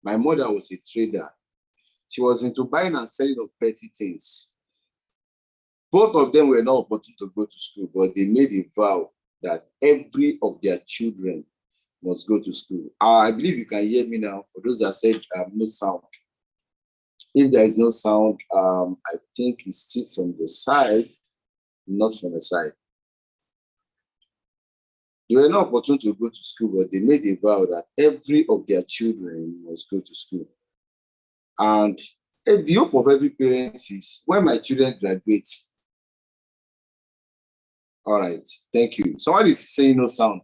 My mother was a trader. She was into buying and selling of petty things. Both of them were not opportune to go to school, but they made a vow that every of their children must go to school. I believe you can hear me now. For those that said no sound. If there is no sound, I think it's still from the side, not from the side. They were not opportune to go to school, but they made a vow that every of their children must go to school. And the hope of every parent is when my children graduate. All right, thank you. Somebody is saying no sound.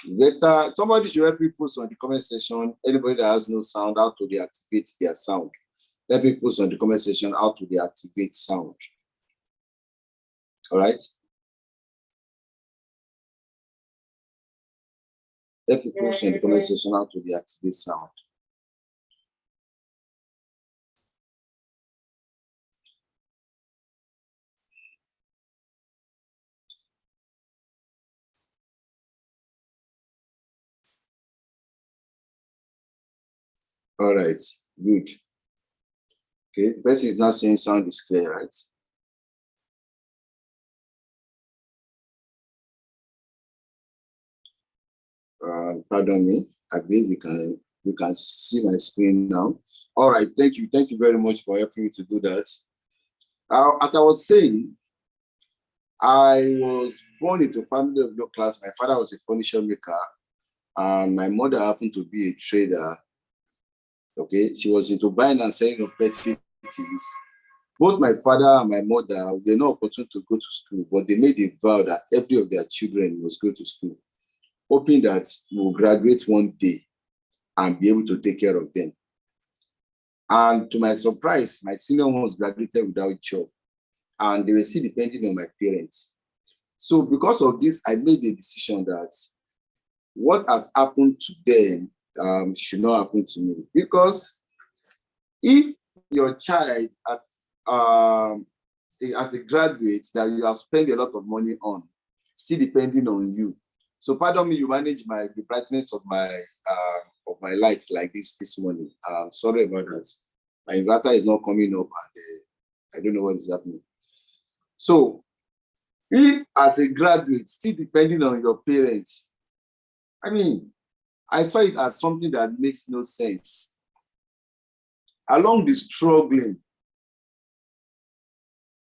Better, somebody should help me post on the comment section. Anybody that has no sound, how to deactivate their sound. Help me post on the comment section how to deactivate sound. All right. Help me post on the comment section how to deactivate sound. All right, good. Okay, the person is not saying sound is clear, right? Pardon me. I believe we can see my screen now. All right, thank you very much for helping me to do that. As I was saying, I was born into a family of low class. My father was a furniture maker, and my mother happened to be a trader. Okay, she was into buying and selling of petty things. Both my father and my mother were not opportune to go to school, but they made a vow that every of their children must go to school, hoping that we will graduate one day and be able to take care of them. And to my surprise, my senior one was graduated without a job, and they were still depending on my parents. So because of this, I made the decision that what has happened to them should not happen to me. Because if your child as a graduate that you have spent a lot of money on, still depending on you. So pardon me, you manage the brightness of my lights like this morning. Sorry about that. My inverter is not coming up, and I don't know what is happening. So if as a graduate, still depending on your parents, I mean, I saw it as something that makes no sense. Along the struggling,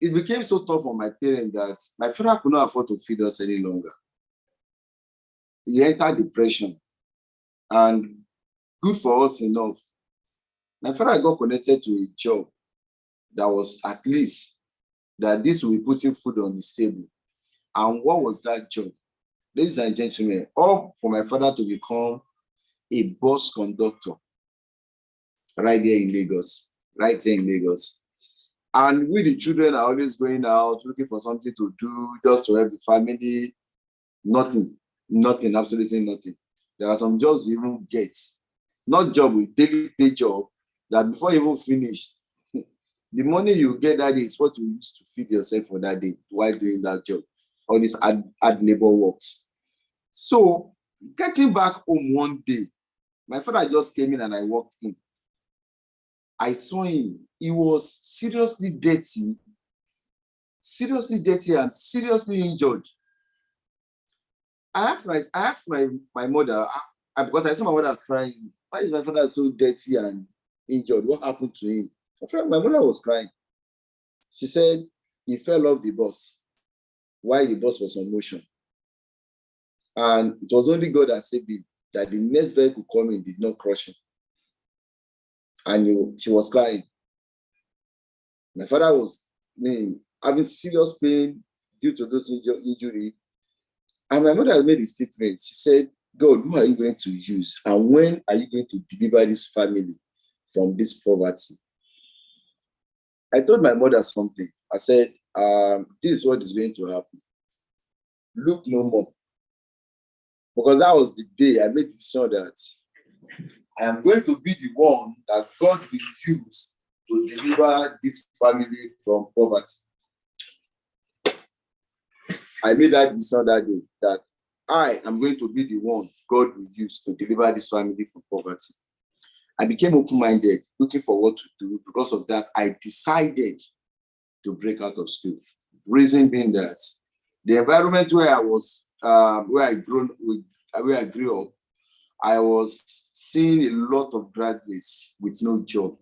it became so tough on my parents that my father could not afford to feed us any longer. He entered depression, and good for us enough, my father got connected to a job that was at least that this will be putting food on his table. And what was that job? Ladies and gentlemen, all for my father to become a bus conductor right here in Lagos, right here in Lagos. And we, the children, are always going out looking for something to do just to help the family. Nothing, absolutely nothing. There are some jobs you even get, not job with daily pay job, that before you even finish, the money you get that day is what you use to feed yourself for that day while doing that job. All these hard labor works. So getting back home one day, my father just came in and I walked in. I saw him. He was seriously dirty and seriously injured. I asked my mother, because I saw my mother crying, why is my father so dirty and injured? What happened to him? My mother was crying. She said he fell off the bus while the bus was on motion. And it was only God that saved him, that the next vehicle coming did not crush him. And she was crying. My father was having serious pain due to those injuries. And my mother made a statement. She said, God, who are you going to use? And when are you going to deliver this family from this poverty? I told my mother something. I said, this is what is going to happen. Look no more. Because that was the day I made the decision that I am going to be the one that God will use to deliver this family from poverty. I made that decision that day, that I am going to be the one God will use to deliver this family from poverty. I became open-minded, looking for what to do. Because of that, I decided to break out of school. Reason being that the environment where I was, where I grew up, I was seeing a lot of graduates with no job,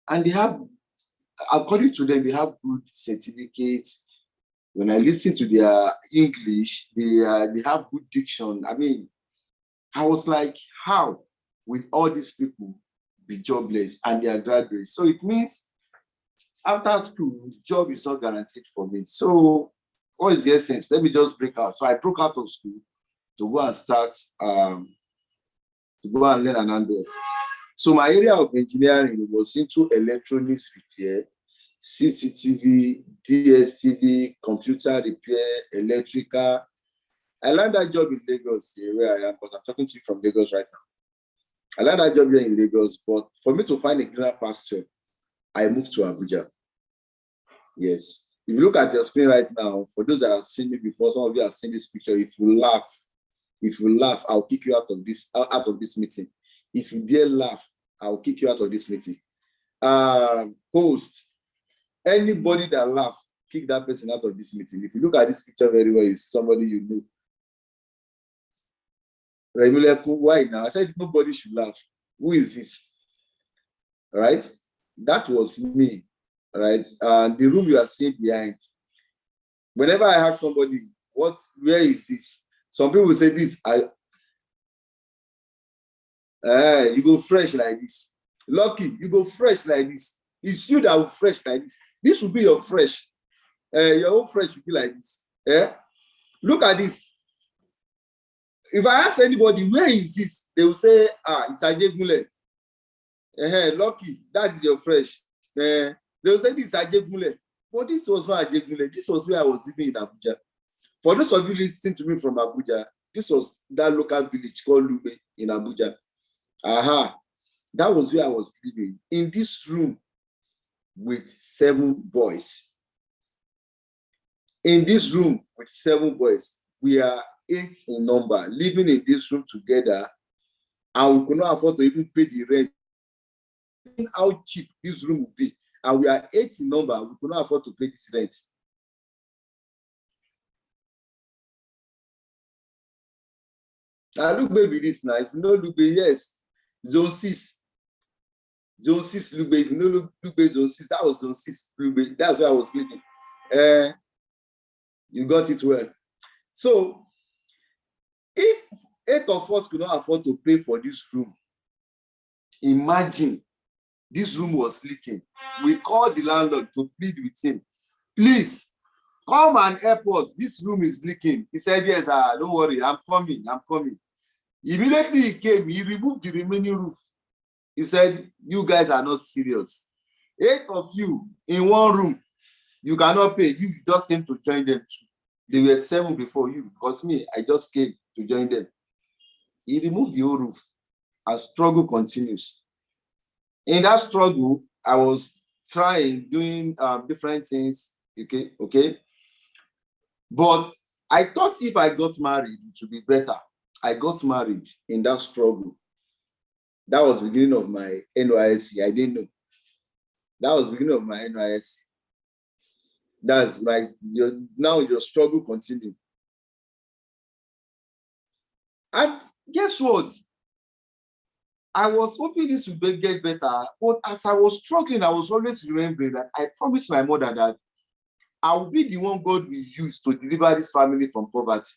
and they have, according to them, they have good certificates. When I listen to their English, they have good diction. I mean, I was like, how will all these people be jobless and they are graduates? So it means after school, job is not guaranteed for me. So what is the essence? Let me just break out. So I broke out of school to go and start, to go and learn an handwork. So my area of engineering was into electronics repair, CCTV, DSTV, computer repair, electrical. I learned that job in Lagos, where I am, because I'm talking to you from Lagos right now. I learned that job here in Lagos, but for me to find a greener pasture, I moved to Abuja. Yes. If you look at your screen right now, for those that have seen me before, some of you have seen this picture. If you laugh, I'll kick you out of this meeting. If you dare laugh, I'll kick you out of this meeting. Host, anybody that laugh, kick that person out of this meeting. If you look at this picture very well, you see somebody you know. Why now? I said nobody should laugh. Who is this? All right, that was me. All right, the room you are seeing behind. Whenever I ask somebody, where is this? Some people say this. You go fresh like this. Lucky, you go fresh like this. It's you that will fresh like this. This will be your fresh. Your own fresh will be like this. Look at this. If I ask anybody, where is this? They will say, it's Ajegunle. Lucky, that is your fresh. They will say, this is Ajegunle. But this was not Ajegunle. This was where I was living in Abuja. For those of you listening to me from Abuja, this was that local village called Lube in Abuja. That was where I was living, in this room with 7 boys. In this room with 7 boys, we are 8 in number, living in this room together, and we could not afford to even pay the rent. How cheap this room would be, and we are 8 in number, we could not afford to pay this rent. Now look, baby, this now. If you know Lube, yes, Zone 6. Zone 6 Lube, if you know Lube, Zone 6, that was Zone 6 Lube. That's where I was living. You got it well. So if 8 of us could not afford to pay for this room, imagine this room was leaking. We called the landlord to plead with him. Please come and help us. This room is leaking. He said, yes, don't worry, I'm coming. Immediately he came, he removed the remaining roof. He said, you guys are not serious. 8 of you in one room, you cannot pay. You just came to join them too. They were 7 before you, because me, I just came to join them. He removed the whole roof, and struggle continues. In that struggle, I was trying, doing different things, okay? But I thought if I got married, it would be better. I got married in that struggle. That was the beginning of my NYSC. I didn't know. That was the beginning of my NYSC. That's like, now your struggle continues. And guess what? I was hoping this would get better, but as I was struggling, I was always remembering that I promised my mother that I will be the one God will use to deliver this family from poverty.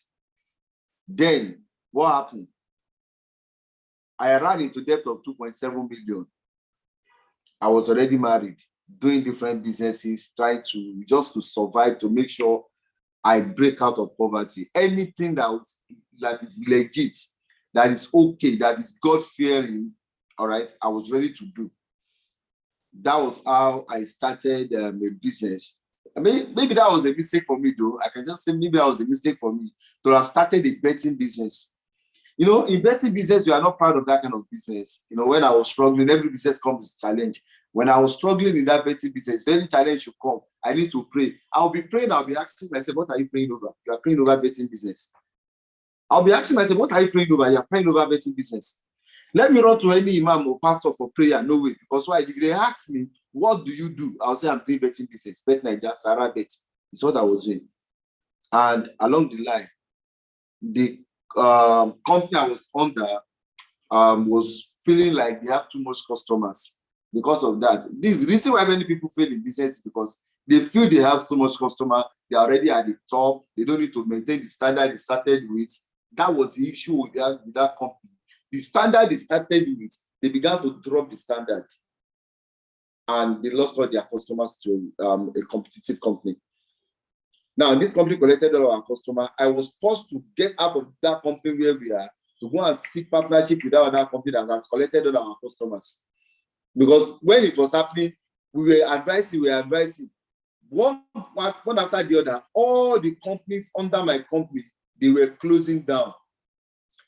Then, what happened? I ran into debt of 2.7 million. I was already married, doing different businesses, trying to just to survive, to make sure I break out of poverty. Anything that is legit, that is okay, that is God-fearing, all right, I was ready to do. That was how I started a business. I mean, maybe that was a mistake for me, though. I can just say maybe that was a mistake for me to have started a betting business. In betting business, you are not proud of that kind of business. When I was struggling, every business comes with a challenge. When I was struggling in that betting business, any challenge should come, I need to pray. I'll be praying, I'll be asking myself, what are you praying over? You are praying over betting business. I'll be asking myself, what are you praying over? You're praying over betting business. Let me run to any imam or pastor for prayer. No way. Because why? If they ask me, what do you do? I'll say, I'm doing betting business. Bet Nigeria, Sarah Bet. It's what I was doing. And along the line, the company I was under was feeling like they have too much customers. Because of that, this reason why many people fail in business is because they feel they have so much customer, they're already at the top, they don't need to maintain the standard they started with. That was the issue with that company. The standard they started with, they began to drop the standard, and they lost all their customers to a competitive company. Now, this company collected all our customers. I was forced to get out of that company where we are to go and seek partnership with that other company that has collected all our customers. Because when it was happening, we were advising. One after the other, all the companies under my company, they were closing down.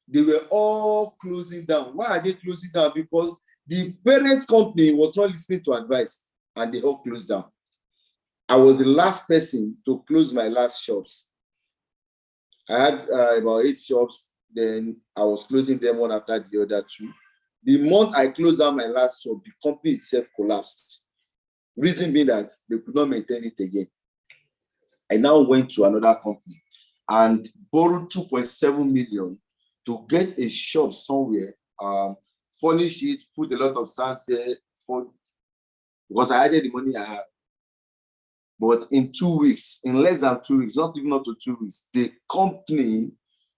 They were all closing down. Why are they closing down? Because the parent company was not listening to advice, and they all closed down. I was the last person to close my last shops. I had about 8 shops. Then I was closing them one after the other too. The month I closed down my last shop, the company itself collapsed. Reason being that they could not maintain it again. I now went to another company and borrowed 2.7 million to get a shop somewhere, furnish it, put a lot of stands there, because I added the money I had. But in 2 weeks, in less than 2 weeks, not even up to 2 weeks, the company,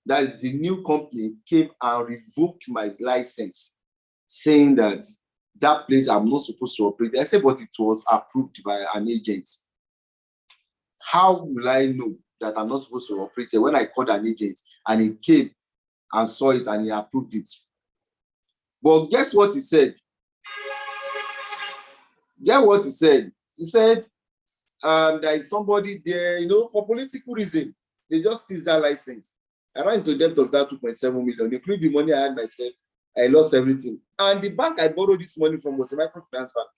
that is the new company, came and revoked my license, saying that that place I'm not supposed to operate. I said, but it was approved by an agent. How will I know that I'm not supposed to operate it when I called an agent and he came and saw it and he approved it? But guess what he said? Guess what he said? He said, there is somebody there, for political reason, they just seized that license. I ran into debt of that 2.7 million, including the money I had myself. I lost everything. And the bank I borrowed this money from was a microfinance bank.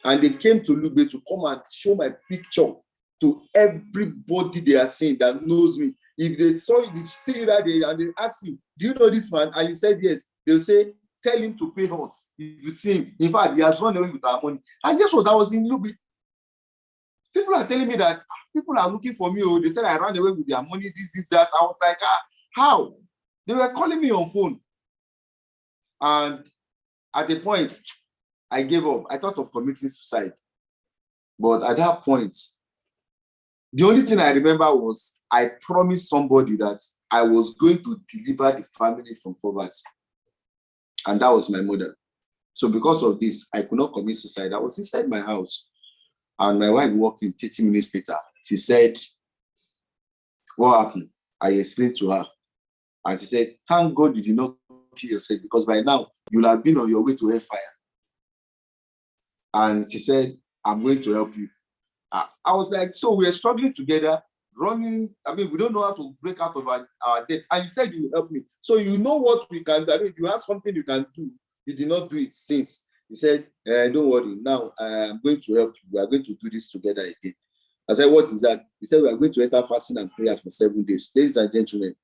And they came to Lugbe to come and show my picture to everybody they are seeing that knows me. If they saw you, they see you that day, and they ask you, do you know this man? And you said yes. They'll say, tell him to pay us. If you see him, in fact, he has run away with our money. And guess what? I was in Lugbe. People are telling me that people are looking for me. Oh, they said I ran away with their money, this, that. I was like, how? They were calling me on phone. And at a point, I gave up. I thought of committing suicide. But at that point, the only thing I remember was I promised somebody that I was going to deliver the family from poverty. And that was my mother. So because of this, I could not commit suicide. I was inside my house. And my wife walked in 30 minutes later. She said, what happened? I explained to her. And she said, thank God you did not kill yourself, because by now you'll have been on your way to hellfire. And she said, I'm going to help you. I was like, so we're struggling together, running. I mean, we don't know how to break out of our debt. And you said you will help me. So you know what we can do. I mean, you have something you can do. You did not do it since. He said, don't worry. Now I'm going to help you. We are going to do this together again. I said, what is that? He said, we are going to enter fasting and prayer for 7 days. Ladies and gentlemen,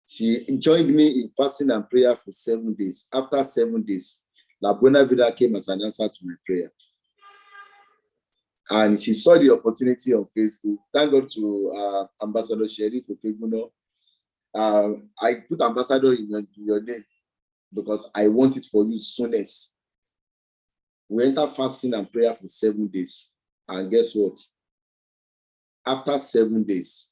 she joined me in fasting and prayer for 7 days. After 7 days, La Buena Vida came as an answer to my prayer. And she saw the opportunity on Facebook. Thank God to Ambassador Sheriff Okeguno. I put Ambassador in your name because I want it for you soonest. We entered fasting and prayer for 7 days. And guess what? After 7 days,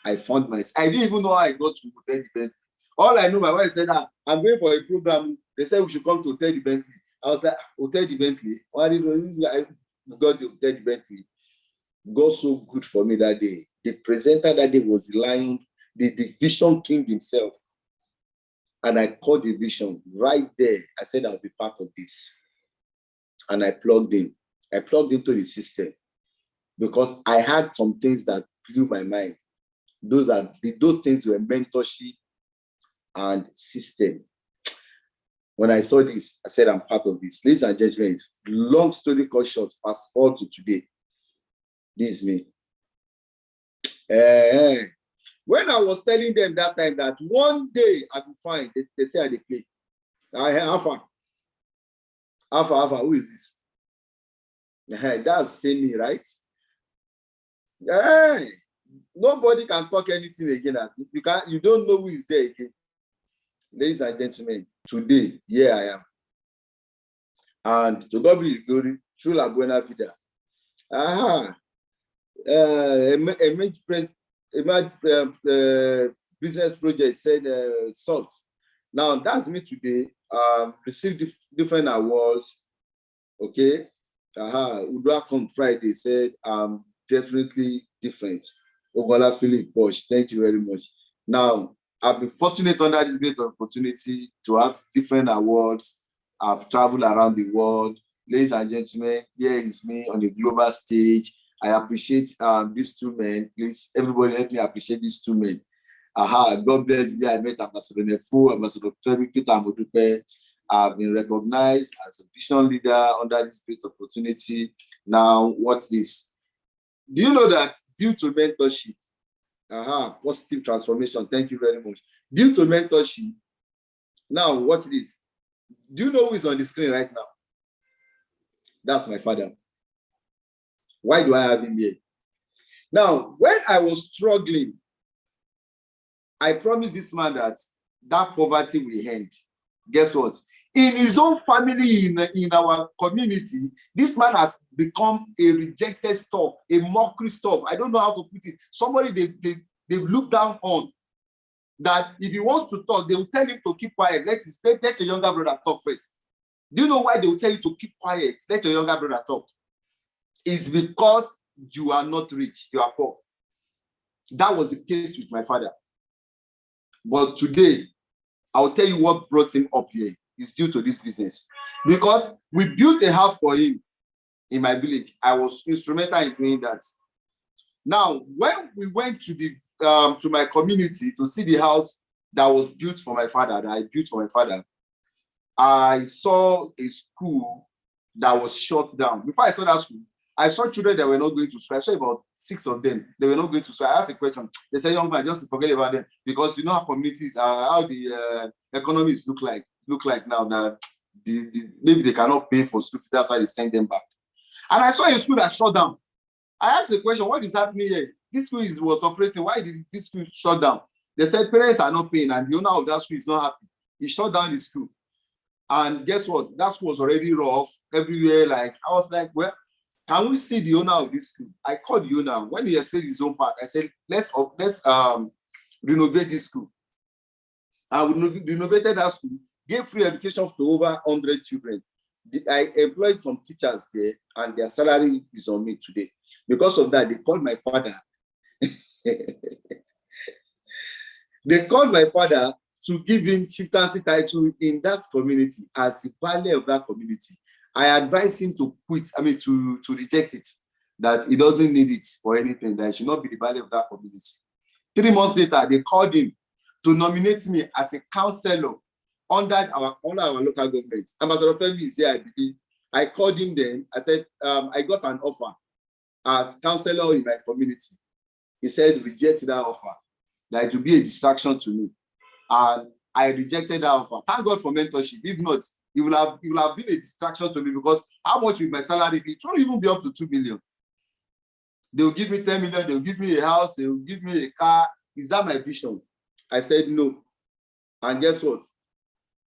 I found myself. I didn't even know how I got to Hotel the Bentley. All I know, my wife said, I'm going for a program. They said we should come to Hotel the Bentley. I was like, Hotel the Bentley? Why did I got the Hotel the Bentley? God so good for me that day. The presenter that day was the Lion, the Vision King himself. And I called the vision right there. I said, I'll be part of this. And I plugged in. I plugged into the system because I had some things that blew my mind. Those things were mentorship and system. When I saw this, I said, I'm part of this. Ladies and gentlemen, long story cut short, fast forward to today. This is me. When I was telling them that time that one day I will find, they say I dey play. Alpha, who is this? That's saying me, right? Hey, nobody can talk anything again. You don't know who is there again. Ladies and gentlemen, today, here I am. And to God be the glory, through La Buena Vida. Business project said salt. Now that's me today. Received different awards. Okay. Udua come Friday said definitely different. Ogola Philip Bosch, thank you very much. Now I've been fortunate under this great opportunity to have different awards. I've traveled around the world. Ladies and gentlemen, here is me on the global stage. I appreciate these two men. Please, everybody help me appreciate these two men. God bless you. I met Ambassador Nefu, Ambassador Femi Peter Amodupe. I've been recognized as a vision leader under this great opportunity. Now, watch this. Do you know that due to mentorship, positive transformation, thank you very much. Due to mentorship, now watch this. Do you know who is on the screen right now? That's my father. Why do I have him here? Now, when I was struggling, I promised this man that poverty will end. Guess what? In his own family, in our community, this man has become a rejected stuff, a mockery stuff. I don't know how to put it. Somebody they've looked down on. That if he wants to talk, they will tell him to keep quiet. Let your younger brother talk first. Do you know why they will tell you to keep quiet? Let your younger brother talk. It's because you are not rich, you are poor. That was the case with my father. But today, I'll tell you what brought him up here. It's due to this business. Because we built a house for him in my village. I was instrumental in doing that. Now, when we went to my community to see the house that was built for my father, I saw a school that was shut down. Before I saw that school, I saw children that were not going to school. I saw about 6 of them. They were not going to school. I asked a question. They said, young man, just forget about them. Because you know how communities, how the economies look like now. That maybe they cannot pay for school. That's why they send them back. And I saw a school that shut down. I asked the question, what is happening here? This school was operating. Why did this school shut down? They said parents are not paying, and the owner of that school is not happy. He shut down the school. And guess what? That school was already rough everywhere. I was like, well, can we see the owner of this school? I called the owner. When he explained his own part, I said, let's renovate this school. And we renovated that school, gave free education to over 100 children. I employed some teachers there, and their salary is on me today. Because of that, they called my father. They called my father to give him chieftaincy title in that community as the valet of that community. I advised him to quit, to reject it, that he doesn't need it for anything, that he should not be the valet of that community. 3 months later, they called him to nominate me as a councillor under our local government. Ambassador Femi is here, I believe. I called him then. I said, I got an offer as councillor in my community. He said, reject that offer, that it will be a distraction to me. And I rejected that offer. Thank God for mentorship. If not, it will have been a distraction to me, because how much will my salary be? It won't even be up to 2 million. They will give me 10 million, they will give me a house, they will give me a car. Is that my vision? I said no. And guess what?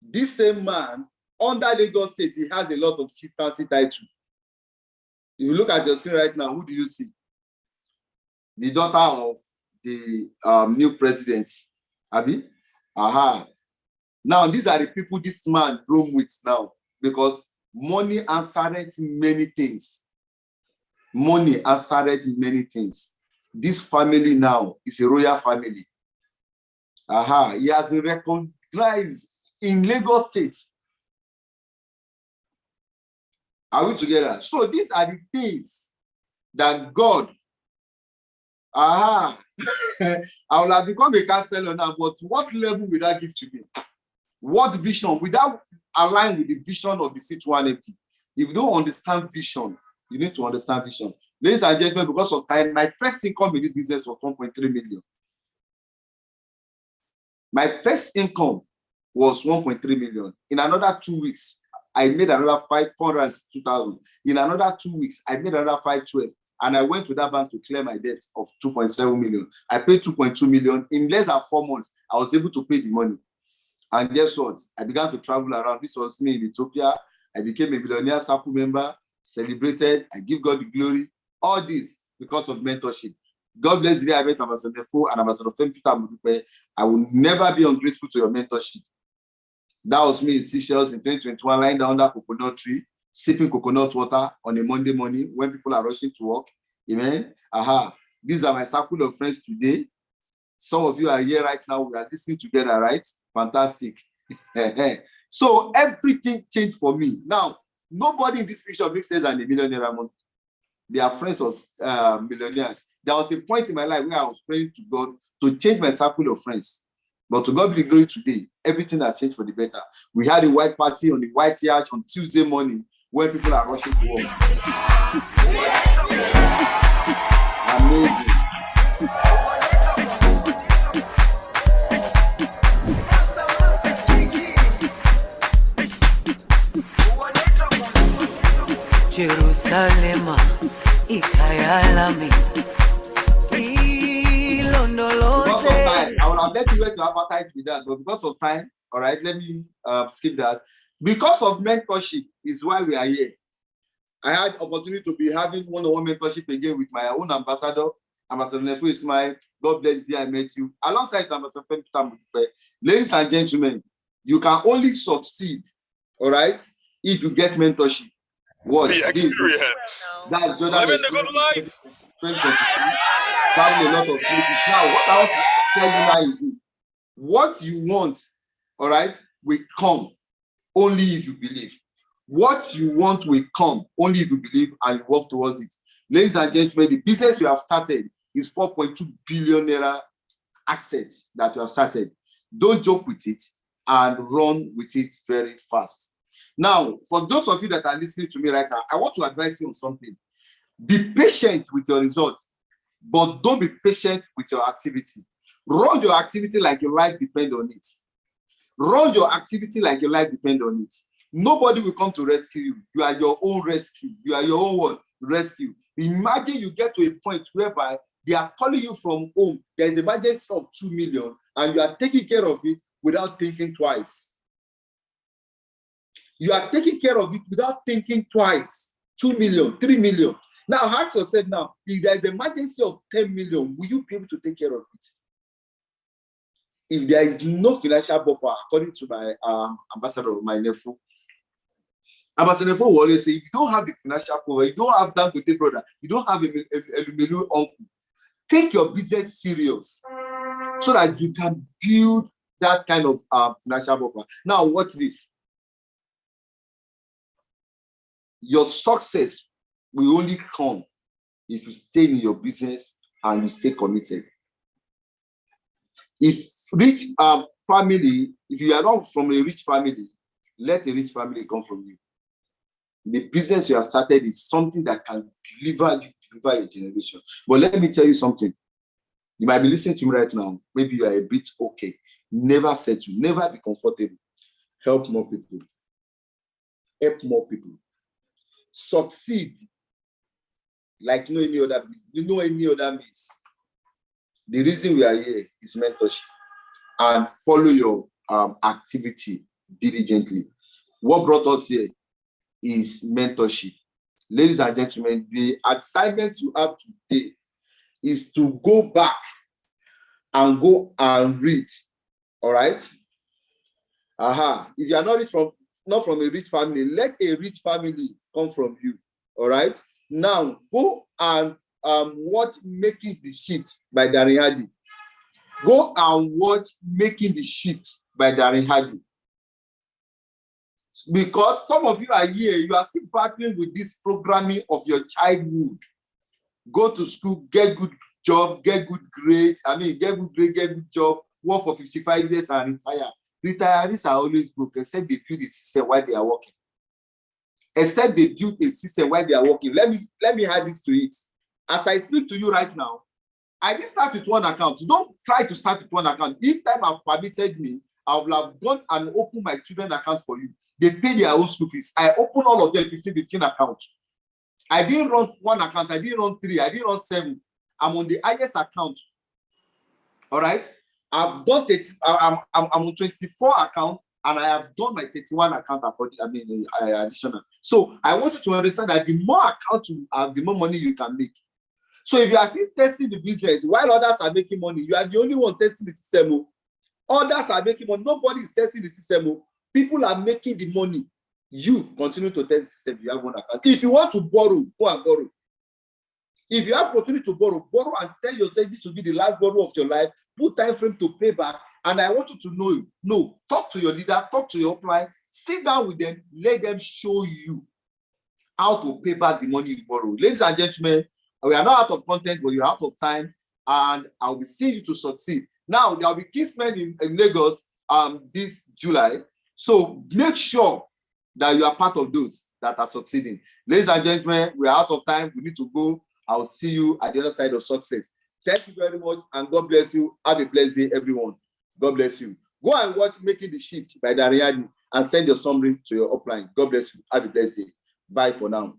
This same man, under Lagos State, he has a lot of chieftaincy title. If you look at your screen right now, who do you see? The daughter of the new president, Abi. Now, these are the people this man roam with now, because money answered many things. Money answered many things. This family now is a royal family. He has been recognized in Lagos State. Are we together? So these are the things that God, I will have become a counselor now, but what level will that give to me? What vision? Without align with the vision of the C250. If you don't understand vision, you need to understand vision. Ladies and gentlemen, because of time, my first income in this business was 1.3 million. My first income was 1.3 million. In another 2 weeks, I made another 402,000. In another 2 weeks, I made another 512. And I went to that bank to clear my debt of 2.7 million. I paid 2.2 million. In less than 4 months, I was able to pay the money. And guess what? I began to travel around. This was me in Ethiopia. I became a millionaire circle member, celebrated. I give God the glory. All this because of mentorship. God bless the day I met Ambassador Nefo and Ambassador Femi Peter Mudupe. I will never be ungrateful to your mentorship. That was me in Seychelles in 2021, lying down under coconut tree, sipping coconut water on a Monday morning when people are rushing to work. Amen. These are my circle of friends today. Some of you are here right now. We are listening together, right? Fantastic. So everything changed for me. Now, nobody in this picture makes sense than a millionaire amount. They are friends of millionaires. There was a point in my life where I was praying to God to change my circle of friends. But to God be the glory today, everything has changed for the better. We had a white party on the white yacht on Tuesday morning when people are rushing to work. Amazing. Jerusalem, Ikayalami, Because of time, I will have let you wait to advertise with that, but because of time, all right, let me skip that. Because of mentorship is why we are here. I had opportunity to be having one-on-one mentorship again with my own ambassador, Ambassador Nefo Ismail. God bless you, I met you. Alongside Ambassador Femi Peter Mudupe. Ladies and gentlemen, you can only succeed, all right, if you get mentorship. What? The experience. That's Jordan experience 2022. Traveling a lot of places. Now, what I want to tell you now is this. What you want, all right, will come only if you believe. What you want will come only if you believe and you work towards it. Ladies and gentlemen, the business you have started is 4.2 billion naira assets that you have started. Don't joke with it and run with it very fast. Now, for those of you that are listening to me right now, I want to advise you on something. Be patient with your results, but don't be patient with your activity. Run your activity like your life depends on it. Run your activity like your life depends on it. Nobody will come to rescue you. You are your own rescue. You are your own one rescue. Imagine you get to a point whereby they are calling you from home. There is an emergency of 2 million and you are taking care of it without thinking twice. You are taking care of it without thinking twice. 2 million, 3 million. Now, ask yourself now, if there is an emergency of 10 million, will you be able to take care of it? If there is no financial buffer, according to my ambassador, my nephew, Ambassador Nefo will always say, if you don't have the financial buffer, you don't have Dangote brother, you don't have a Melu uncle, take your business serious so that you can build that kind of financial buffer. Now, watch this. Your success will only come if you stay in your business and you stay committed. If rich family, if you are not from a rich family, let a rich family come from you. The business you have started is something that can deliver your generation. But let me tell you something. You might be listening to me right now. Maybe you are a bit okay. Never settle. Never be comfortable. Help more people. Help more people. Succeed like no any other business. You know any other means. The reason we are here is mentorship. And follow your activity diligently. What brought us here is mentorship. Ladies and gentlemen, the assignment you have today is to go back and go and read. All right. If you are not from a rich family, let a rich family come from you. All right. Now go and watch Making the Shift by Darren Hardy. Go and watch Making the Shift by Darren Hardy. Because some of you are here, you are still battling with this programming of your childhood. Go to school, get good job, get good grade. Get good grade, get good job, work for 55 years and retire. Retirees are always broke, except they build a system while they are working. Except they build a system while they are working. Let me add this to it. As I speak to you right now, I didn't start with one account. Don't try to start with one account. If time have permitted me, I would have gone and opened my children account for you. They pay their own school fees. I opened all of them 15 accounts. I didn't run one account. I didn't run 3. I didn't run 7. I'm on the highest account. All right. I've done 30. I'm on 24 account, and I have done my 31 account. Additional. So I want you to understand that the more account you have, the more money you can make. So if you are still testing the business while others are making money, you are the only one testing the system. Others are making money. Nobody is testing the system. People are making the money. You continue to test the system. You have one account. If you want to borrow, go and borrow. If you have opportunity to borrow and tell yourself this will be the last borrow of your life, put time frame to pay back. And I want you to know, talk to your leader, talk to your upline, sit down with them, let them show you how to pay back the money you borrow. Ladies and gentlemen, we are not out of content, but you're out of time, and I'll be seeing you to succeed. Now, there will be Kingsmen in Lagos this July. So make sure that you are part of those that are succeeding. Ladies and gentlemen, we are out of time. We need to go. I'll see you at the other side of success. Thank you very much, and God bless you. Have a blessed day, everyone. God bless you. Go and watch Making the Shift by Dariani and send your summary to your upline. God bless you. Have a blessed day. Bye for now.